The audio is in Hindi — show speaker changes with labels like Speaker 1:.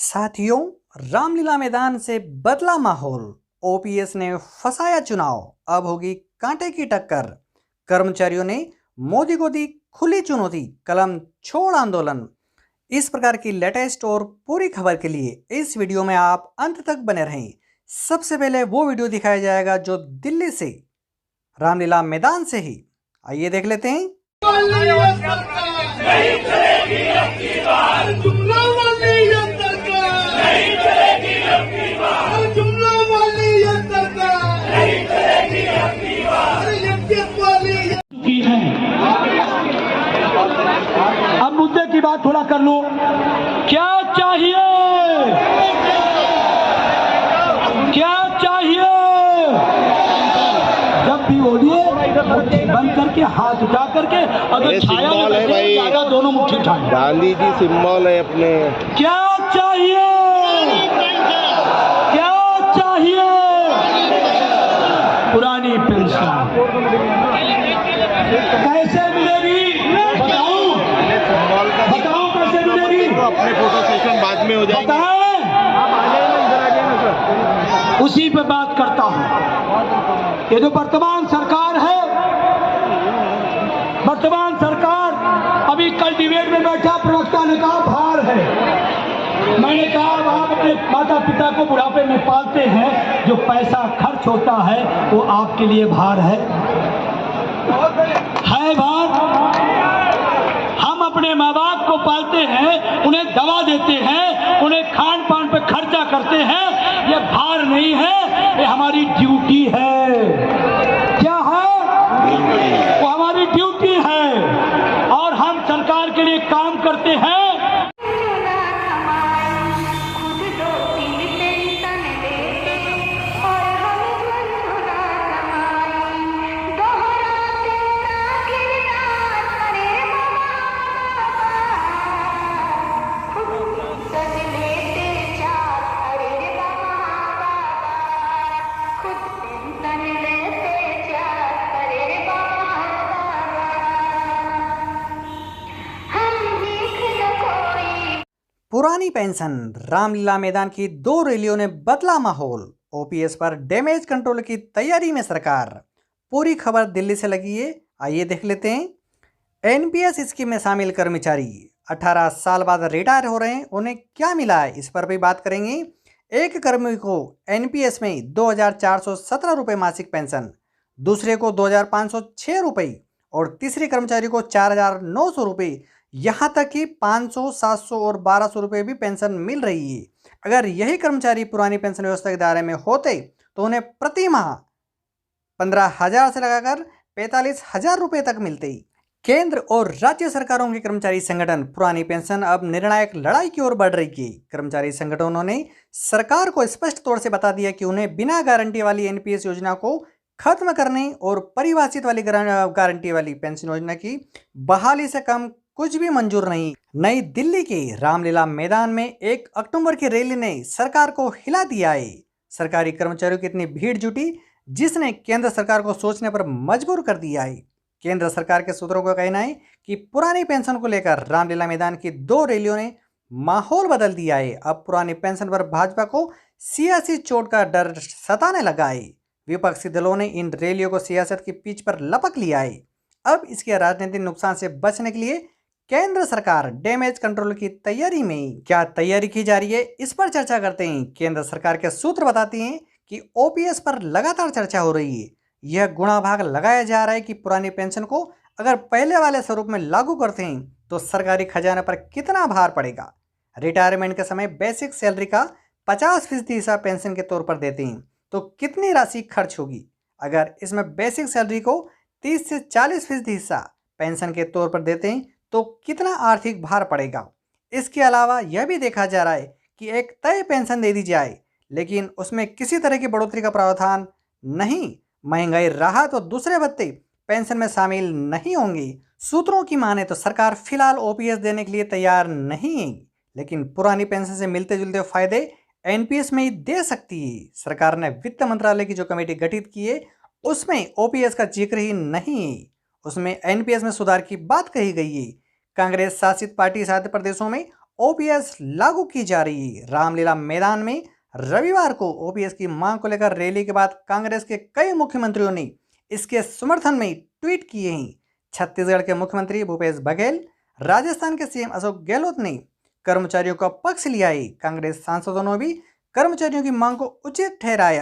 Speaker 1: साथियों, रामलीला मैदान से बदला माहौल। ओपीएस ने फंसाया चुनाव, अब होगी कांटे की टक्कर। कर्मचारियों ने मोदी को दी खुली चुनौती, कलम छोड़ आंदोलन। इस प्रकार की लेटेस्ट और पूरी खबर के लिए इस वीडियो में आप अंत तक बने रहें। सबसे पहले वो वीडियो दिखाया जाएगा जो दिल्ली से, रामलीला मैदान से ही। आइए देख लेते हैं।
Speaker 2: अब मुद्दे की बात थोड़ा कर लो। क्या चाहिए, क्या चाहिए? जब भी बोलिए बंद करके हाथ उठा करके, अगर छाया में बैठे ज्यादा दोनों मुट्ठी उठाएं।
Speaker 3: गांधी जी सिंबल है अपने।
Speaker 2: क्या चाहिए, क्या चाहिए? पुरानी पेंशन कैसे मिलेगी? बताओ कैसे मिलेगी?
Speaker 3: अपने फोटो सेशन बाद में हो जाएगा।
Speaker 2: उसी पे बात करता हूं। ये जो वर्तमान सरकार है, वर्तमान सरकार, अभी कल डिबेट में बैठा प्रवक्ता ने कहा भार है। मैंने कहा आप अपने माता पिता को बुढ़ापे में पालते हैं, जो पैसा खर्च होता है वो आपके लिए भार है भार। हम अपने माँ बाप को पालते हैं, उन्हें दवा देते हैं, उन्हें खान पान पे खर्चा करते हैं। ये भार नहीं है, ये हमारी ड्यूटी है। क्या है? वो हमारी ड्यूटी है और हम सरकार के लिए काम करते हैं।
Speaker 1: पुरानी पेंशन, रामलीला मैदान की 2 रैलियों ने बदला माहौल। ओपीएस पर डैमेज कंट्रोल की तैयारी में सरकार। पूरी खबर दिल्ली से लगी है, आइए देख लेते हैं। एनपीएस स्कीम में शामिल कर्मचारी 18 साल बाद रिटायर हो रहे हैं, उन्हें क्या मिला है, इस पर भी बात करेंगे। एक कर्मी को एनपीएस में 2417 रुपये मासिक पेंशन, दूसरे को 2506 रुपये और तीसरे कर्मचारी को 4900 रुपये, यहाँ तक कि 500, 700 और 1200 रुपये भी पेंशन मिल रही है। अगर यही कर्मचारी पुरानी पेंशन व्यवस्था के दायरे में होते तो उन्हें प्रति माह 15,000 से लगाकर 45,000 रुपये तक मिलते। केंद्र और राज्य सरकारों के कर्मचारी संगठन पुरानी पेंशन अब निर्णायक लड़ाई की ओर बढ़ रही है। कर्मचारी संगठनों ने सरकार को स्पष्ट तौर से बता दिया कि उन्हें बिना गारंटी वाली एनपीएस योजना को खत्म करने और परिभाषित वाली गारंटी वाली पेंशन योजना की बहाली से कम कुछ भी मंजूर नहीं। नई दिल्ली के रामलीला मैदान में 1 अक्टूबर की रैली ने सरकार को हिला दिया है। सरकारी कर्मचारियों की इतनी भीड़ जुटी जिसने केंद्र सरकार को सोचने पर मजबूर कर दिया है। केंद्र सरकार के सूत्रों का कहना है कि पुरानी पेंशन को लेकर रामलीला मैदान की 2 रैलियों ने माहौल बदल दिया है। अब पुरानी पेंशन पर भाजपा को सियासी चोट का डर सताने लगा है। विपक्षी दलों ने इन रैलियों को सियासत की पिच पर लपक लिया है। अब इसके राजनीतिक नुकसान से बचने के लिए केंद्र सरकार डैमेज कंट्रोल की तैयारी में। क्या तैयारी की जा रही है, इस पर चर्चा करते हैं। केंद्र सरकार के सूत्र बताते हैं कि ओपीएस पर लगातार चर्चा हो रही है। यह गुणा भाग लगाया जा रहा है कि पुरानी पेंशन को अगर पहले वाले स्वरूप में लागू करते हैं तो सरकारी खजाने पर कितना भार पड़ेगा। रिटायरमेंट के समय बेसिक सैलरी का 50% हिस्सा पेंशन के तौर पर देते हैं तो कितनी राशि खर्च होगी। अगर इसमें बेसिक सैलरी को 30 से 40% हिस्सा पेंशन के तौर पर देते हैं तो कितना आर्थिक भार पड़ेगा। इसके अलावा यह भी देखा जा रहा है कि एक तय पेंशन दे दी जाए लेकिन उसमें किसी तरह की बढ़ोतरी का प्रावधान नहीं। महंगाई राहत तो दूसरे भत्ते पेंशन में शामिल नहीं होंगे। सूत्रों की माने तो सरकार फिलहाल ओपीएस देने के लिए तैयार नहीं है, लेकिन पुरानी पेंशन से मिलते जुलते फायदे एनपीएस में ही दे सकती है। सरकार ने वित्त मंत्रालय की जो कमेटी गठित की है उसमें ओपीएस का जिक्र ही नहीं है, उसमें एनपीएस में सुधार की बात कही गई है। कांग्रेस शासित पार्टी शासित प्रदेशों में ओपीएस लागू की जा रही। रामलीला मैदान में रविवार को ओपीएस की मांग को लेकर रैली के बाद कांग्रेस के कई मुख्यमंत्रियों ने इसके समर्थन में ट्वीट किए हैं। छत्तीसगढ़ के मुख्यमंत्री भूपेश बघेल, राजस्थान के सीएम अशोक गहलोत ने कर्मचारियों का पक्ष लिया है। कांग्रेस सांसदों ने भी कर्मचारियों की मांग को उचित ठहराया।